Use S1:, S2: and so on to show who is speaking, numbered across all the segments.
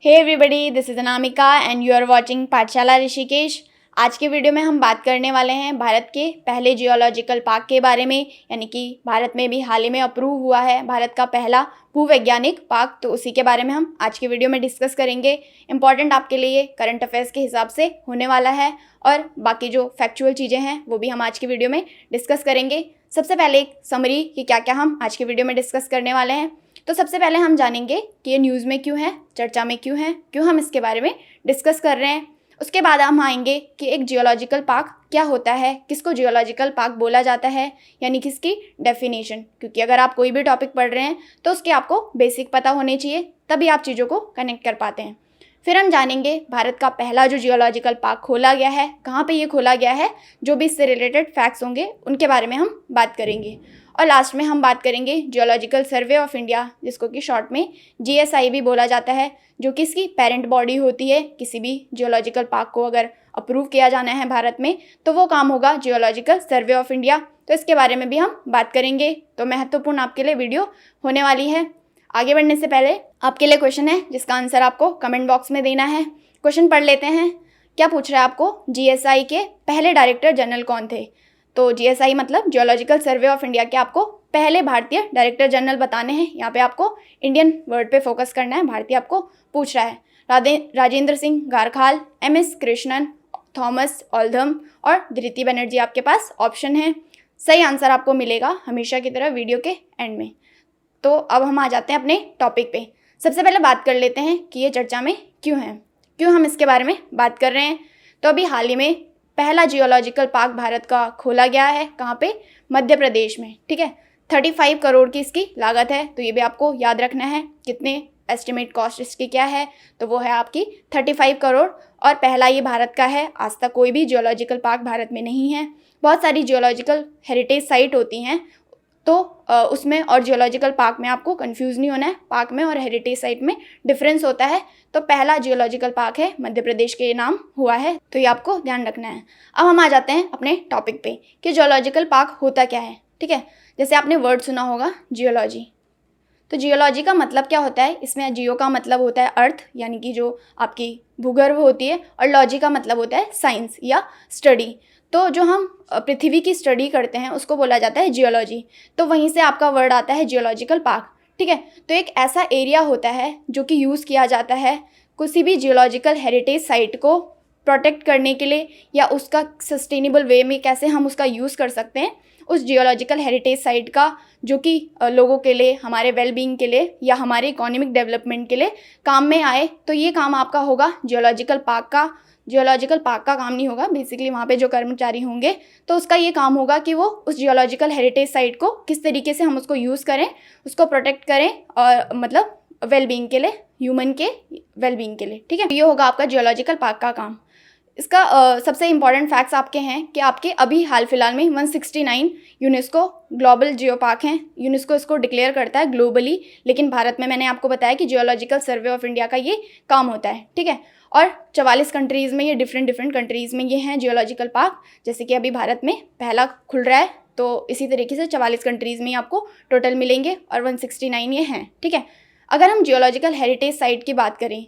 S1: Hey everybody, this is Anamika and you are watching Pathshala Rishikesh. आज के video में हम बात करने वाले हैं भारत के पहले जियोलॉजिकल पार्क के बारे में, यानी कि भारत में भी हाल ही में अप्रूव हुआ है भारत का पहला भूवैज्ञानिक पार्क। तो उसी के बारे में हम आज के वीडियो में डिस्कस करेंगे। इंपॉर्टेंट आपके लिए करंट अफेयर्स के हिसाब से होने वाला है और बाकी जो फैक्चुअल चीज़ें हैं वो भी हम आज की वीडियो में डिस्कस करेंगे। सबसे पहले एक समरी कि क्या क्या हम आज के वीडियो में डिस्कस करने वाले हैं। तो सबसे पहले हम जानेंगे कि ये न्यूज़ में क्यों है, चर्चा में क्यों है, क्यों हम इसके बारे में डिस्कस कर रहे हैं। उसके बाद हम आएंगे कि एक जियोलॉजिकल पार्क क्या होता है, किसको जियोलॉजिकल पार्क बोला जाता है, यानी कि इसकी डेफिनेशन। क्योंकि अगर आप कोई भी टॉपिक पढ़ रहे हैं तो उसके आपको बेसिक पता होने चाहिए, तभी आप चीज़ों को कनेक्ट कर पाते हैं। फिर हम जानेंगे भारत का पहला जो जियोलॉजिकल पार्क खोला गया है, कहाँ पे ये खोला गया है, जो भी इससे रिलेटेड फैक्ट्स होंगे उनके बारे में हम बात करेंगे। और लास्ट में हम बात करेंगे जियोलॉजिकल सर्वे ऑफ इंडिया, जिसको कि शॉर्ट में जीएसआई भी बोला जाता है, जो कि इसकी पेरेंट बॉडी होती है। किसी भी जियोलॉजिकल पार्क को अगर अप्रूव किया जाना है भारत में तो वो काम होगा जियोलॉजिकल सर्वे ऑफ इंडिया। तो इसके बारे में भी हम बात करेंगे। तो महत्वपूर्ण आपके लिए वीडियो होने वाली है। आगे बढ़ने से पहले आपके लिए क्वेश्चन है जिसका आंसर आपको कमेंट बॉक्स में देना है। क्वेश्चन पढ़ लेते हैं। क्या पूछ रहा है आपको, जीएसआई के पहले डायरेक्टर जनरल कौन थे? तो जीएसआई मतलब जियोलॉजिकल सर्वे ऑफ इंडिया के आपको पहले भारतीय डायरेक्टर जनरल बताने हैं। यहाँ पे आपको इंडियन वर्ड पे फोकस करना है, भारतीय आपको पूछ रहा है। राजेंद्र सिंह गारखाल, एमएस कृष्णन, थॉमस ऑल्धम और धृति बनर्जी आपके पास ऑप्शन है। सही आंसर आपको मिलेगा हमेशा की तरह वीडियो के एंड में। तो अब हम आ जाते हैं अपने टॉपिक पे। सबसे पहले बात कर लेते हैं कि ये चर्चा में क्यों है, क्यों हम इसके बारे में बात कर रहे हैं। तो अभी हाल ही में पहला जियोलॉजिकल पार्क भारत का खोला गया है। कहाँ पे? मध्य प्रदेश में। ठीक है, 35 करोड़ की इसकी लागत है। तो ये भी आपको याद रखना है, कितने एस्टिमेट कॉस्ट इसकी क्या है, तो वो है आपकी 35 करोड़। और पहला ये भारत का है। आज तक कोई भी जियोलॉजिकल पार्क भारत में नहीं है। बहुत सारी जियोलॉजिकल हेरिटेज साइट होती हैं, तो उसमें और जियोलॉजिकल पार्क में आपको कंफ्यूज नहीं होना है। पार्क में और हेरिटेज साइट में डिफरेंस होता है। तो पहला जियोलॉजिकल पार्क है, मध्य प्रदेश के नाम हुआ है, तो ये आपको ध्यान रखना है। अब हम आ जाते हैं अपने टॉपिक पे कि जियोलॉजिकल पार्क होता क्या है। ठीक है, जैसे आपने वर्ड सुना होगा जियोलॉजी। तो जियोलॉजी का मतलब क्या होता है? इसमें जियो का मतलब होता है अर्थ, यानी कि जो आपकी भूगर्भ होती है, और लॉजी का मतलब होता है साइंस या स्टडी। तो जो हम पृथ्वी की स्टडी करते हैं उसको बोला जाता है जियोलॉजी। तो वहीं से आपका वर्ड आता है जियोलॉजिकल पार्क। ठीक है, तो एक ऐसा एरिया होता है जो कि यूज़ किया जाता है किसी भी जियोलॉजिकल हेरिटेज साइट को प्रोटेक्ट करने के लिए, या उसका सस्टेनेबल वे में कैसे हम उसका यूज़ कर सकते हैं, उस जियोलॉजिकल हेरिटेज साइट का, जो कि लोगों के लिए, हमारे वेलबींग के लिए या हमारे इकोनॉमिक डेवलपमेंट के लिए काम में आए। तो ये काम आपका होगा जियोलॉजिकल पार्क का। जियोलॉजिकल पार्क का काम नहीं होगा, बेसिकली वहाँ पे जो कर्मचारी होंगे तो उसका ये काम होगा कि वो उस जियोलॉजिकल हेरिटेज साइट को किस तरीके से हम उसको यूज़ करें, उसको प्रोटेक्ट करें, और मतलब वेलबींग के लिए, ह्यूमन के वेलबींग के लिए। ठीक है, ये होगा आपका जियोलॉजिकल पार्क का काम। इसका सबसे इम्पॉर्टेंट फैक्ट्स आपके हैं कि आपके अभी हाल फिलहाल में 169 यूनेस्को ग्लोबल जियो पार्क हैं। यूनेस्को इसको डिक्लेयर करता है ग्लोबली, लेकिन भारत में मैंने आपको बताया कि जियोलॉजिकल सर्वे ऑफ इंडिया का ये काम होता है। ठीक है, और 44 कंट्रीज़ में ये डिफरेंट कंट्रीज़ में ये हैं जियोलॉजिकल पार्क। जैसे कि अभी भारत में पहला खुल रहा है, तो इसी तरीके से 44 कंट्रीज़ में आपको टोटल मिलेंगे और 169 ये हैं। ठीक है, अगर हम जियोलॉजिकल हेरिटेज साइट की बात करें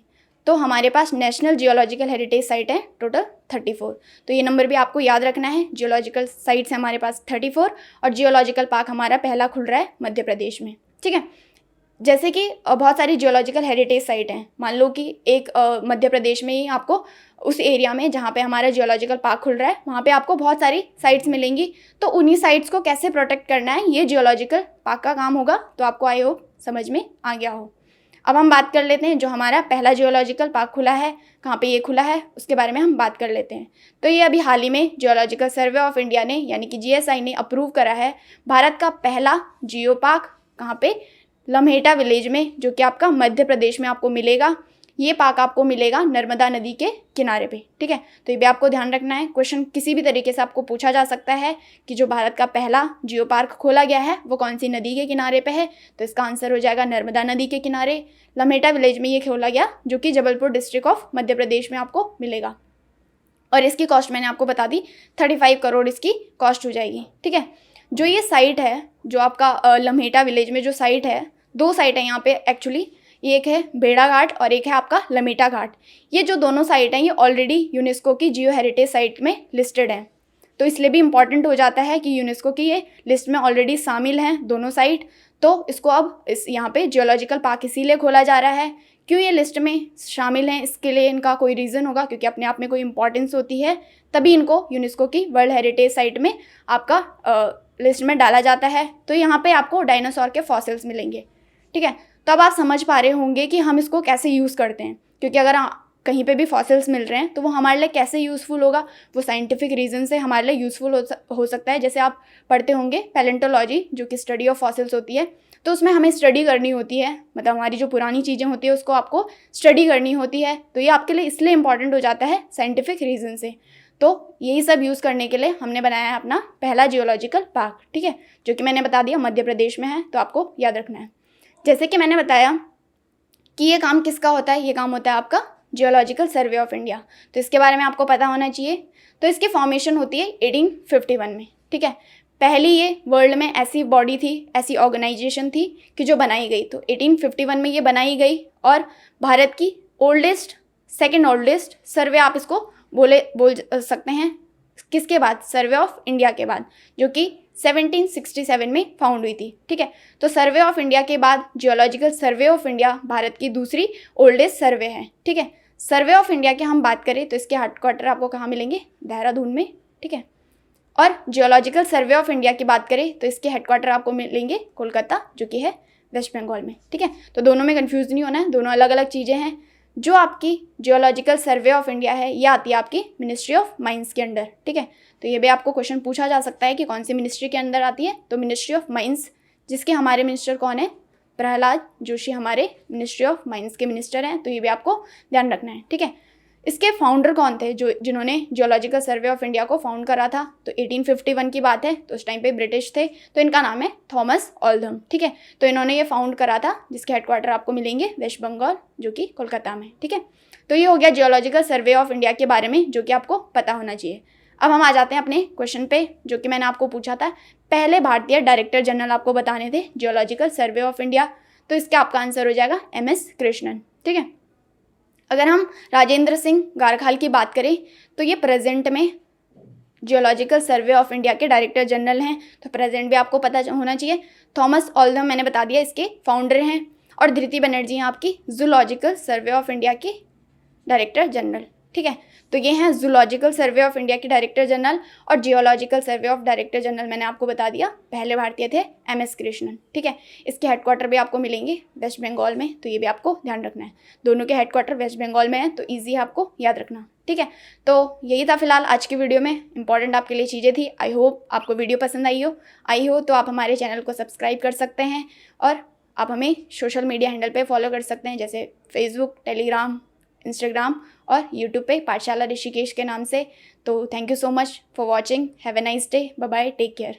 S1: तो हमारे पास नेशनल जियोलॉजिकल हेरिटेज साइट है टोटल 34। तो ये नंबर भी आपको याद रखना है। जियोलॉजिकल साइट्स हमारे पास 34 और जियोलॉजिकल पार्क हमारा पहला खुल रहा है मध्य प्रदेश में। ठीक है, जैसे कि बहुत सारी जियोलॉजिकल हेरिटेज साइट हैं। मान लो कि एक मध्य प्रदेश में ही आपको उस एरिया में जहाँ पे हमारा जियोलॉजिकल पार्क खुल रहा है वहाँ पे आपको बहुत सारी साइट्स मिलेंगी। तो उन्हीं साइट्स को कैसे प्रोटेक्ट करना है, ये जियोलॉजिकल पार्क का काम होगा। तो आपको आई होप समझ में आ गया हो। अब हम बात कर लेते हैं जो हमारा पहला जियोलॉजिकल पार्क खुला है, कहाँ पे ये खुला है, उसके बारे में हम बात कर लेते हैं। तो ये अभी हाल ही में जियोलॉजिकल सर्वे ऑफ इंडिया ने, यानी कि जीएसआई ने अप्रूव करा है भारत का पहला जियो पार्क। कहाँ पे? लम्हेटा विलेज में, जो कि आपका मध्य प्रदेश में आपको मिलेगा। ये पार्क आपको मिलेगा नर्मदा नदी के किनारे पे। ठीक है, तो ये भी आपको ध्यान रखना है। क्वेश्चन किसी भी तरीके से आपको पूछा जा सकता है कि जो भारत का पहला जियो पार्क खोला गया है वो कौन सी नदी के किनारे पे है, तो इसका आंसर हो जाएगा नर्मदा नदी के किनारे। लम्हेटा विलेज में ये खोला गया, जो कि जबलपुर डिस्ट्रिक्ट ऑफ मध्य प्रदेश में आपको मिलेगा। और इसकी कॉस्ट मैंने आपको बता दी, 35 करोड़ इसकी कॉस्ट हो जाएगी। ठीक है, जो ये साइट है, जो आपका लम्हेटा विलेज में जो साइट है, 2 साइट है यहाँ पे एक्चुअली। ये एक है बेड़ा घाट और एक है आपका लमेटा घाट। ये जो दोनों साइट हैं ये ऑलरेडी यूनेस्को की जियो हेरिटेज साइट में लिस्टेड हैं, तो इसलिए भी इम्पॉर्टेंट हो जाता है कि यूनेस्को की ये लिस्ट में ऑलरेडी शामिल हैं दोनों साइट। तो इसको अब इस यहाँ पे जियोलॉजिकल पार्क इसीलिए खोला जा रहा है। क्यों ये लिस्ट में शामिल हैं, इसके लिए इनका कोई रीज़न होगा, क्योंकि अपने आप में कोई इंपॉर्टेंस होती है तभी इनको यूनेस्को की वर्ल्ड हेरिटेज साइट में आपका लिस्ट में डाला जाता है। तो यहाँ पे आपको डायनासोर के फॉसिल्स मिलेंगे, ठीक है। तो अब आप समझ पा रहे होंगे कि हम इसको कैसे यूज़ करते हैं, क्योंकि अगर कहीं पे भी फॉसिल्स मिल रहे हैं तो वो हमारे लिए कैसे यूज़फुल होगा, वो साइंटिफिक रीज़न से हमारे लिए यूज़फुल हो सकता है। जैसे आप पढ़ते होंगे पैलेंटोलॉजी, जो कि स्टडी ऑफ फॉसिल्स होती है, तो उसमें हमें स्टडी करनी होती है, मतलब हमारी जो पुरानी चीज़ें होती है उसको आपको स्टडी करनी होती है। तो ये आपके लिए इसलिए इंपॉर्टेंट हो जाता है साइंटिफिक रीज़न से। तो यही सब यूज़ करने के लिए हमने बनाया है अपना पहला जियोलॉजिकल पार्क, ठीक है, जो कि मैंने बता दिया मध्य प्रदेश में है, तो आपको याद रखना है। जैसे कि मैंने बताया कि ये काम किसका होता है, ये काम होता है आपका जियोलॉजिकल सर्वे ऑफ इंडिया, तो इसके बारे में आपको पता होना चाहिए। तो इसकी फॉर्मेशन होती है 1851 में, ठीक है। पहली ये वर्ल्ड में ऐसी बॉडी थी, ऐसी ऑर्गेनाइजेशन थी कि जो बनाई गई, तो 1851 में ये बनाई गई और भारत की ओल्डेस्ट, सेकेंड ओल्डेस्ट सर्वे आप इसको बोल सकते हैं। किसके बाद? सर्वे ऑफ इंडिया के बाद, जो कि 1767 में फाउंड हुई थी, ठीक है। तो सर्वे ऑफ इंडिया के बाद geological survey of India Bharat की दूसरी ओल्डेस्ट सर्वे है, ठीक है। सर्वे ऑफ इंडिया की हम बात करें तो इसके हेडक्वार्टर आपको कहाँ मिलेंगे? देहरादून में, ठीक है। और जियोलॉजिकल सर्वे ऑफ इंडिया की बात करें तो इसके हेडक्वार्टर आपको मिलेंगे कोलकाता, जो कि है वेस्ट बंगाल में, ठीक है। तो दोनों में कंफ्यूज नहीं होना है, दोनों अलग अलग चीज़ें हैं। जो आपकी जियोलॉजिकल सर्वे ऑफ इंडिया है ये आती है आपकी मिनिस्ट्री ऑफ माइंस के अंडर, ठीक है। तो ये भी आपको क्वेश्चन पूछा जा सकता है कि कौन सी मिनिस्ट्री के अंदर आती है, तो मिनिस्ट्री ऑफ माइंस, जिसके हमारे मिनिस्टर कौन है? प्रहलाद जोशी हमारे मिनिस्ट्री ऑफ माइंस के मिनिस्टर हैं, तो ये भी आपको ध्यान रखना है, ठीक है। इसके फाउंडर कौन थे जिन्होंने जियोलॉजिकल सर्वे ऑफ इंडिया को फाउंड करा था? तो 1851 की बात है, तो उस टाइम पे ब्रिटिश थे, तो इनका नाम है थॉमस ऑल्धम, ठीक है। तो इन्होंने ये फाउंड करा था, जिसके हेडक्वार्टर आपको मिलेंगे वेस्ट बंगाल, जो कि कोलकाता में, ठीक है। तो ये हो गया जियोलॉजिकल सर्वे ऑफ इंडिया के बारे में, जो कि आपको पता होना चाहिए। अब हम आ जाते हैं अपने क्वेश्चन पे, जो कि मैंने आपको पूछा था, पहले भारतीय डायरेक्टर जनरल आपको बताने थे जियोलॉजिकल सर्वे ऑफ इंडिया, तो इसका आपका आंसर हो जाएगा MS कृष्णन, ठीक है। अगर हम राजेंद्र सिंह गारखाल की बात करें तो ये प्रेजेंट में जियोलॉजिकल सर्वे ऑफ इंडिया के डायरेक्टर जनरल हैं, तो प्रेजेंट भी आपको पता होना चाहिए। थॉमस ऑल्धम मैंने बता दिया इसके फाउंडर हैं, और धृति बनर्जी हैं आपकी जूलॉजिकल सर्वे ऑफ इंडिया की डायरेक्टर जनरल, ठीक है। तो ये हैं जूलॉजिकल सर्वे ऑफ इंडिया के डायरेक्टर जनरल, और geological survey of director general मैंने आपको बता दिया पहले भारतीय थे MS कृष्णन, ठीक है। इसके हेडक्वार्टर भी आपको मिलेंगे वेस्ट बंगाल में, तो ये भी आपको ध्यान रखना है, दोनों के हेडक्वार्टर वेस्ट बंगाल में है, तो ईजी है आपको याद रखना, ठीक है। तो यही था फिलहाल आज की वीडियो में, इंपॉर्टेंट आपके लिए चीज़ें थी। आई होप आपको वीडियो पसंद आई हो तो आप हमारे चैनल को सब्सक्राइब कर सकते हैं, और आप हमें सोशल मीडिया हैंडल पे फॉलो कर सकते हैं, जैसे फेसबुक, टेलीग्राम, इंस्टाग्राम और यूट्यूब पे पाठशाला ऋषिकेश के नाम से। तो thank you so much for watching, have a nice day, bye bye, take care.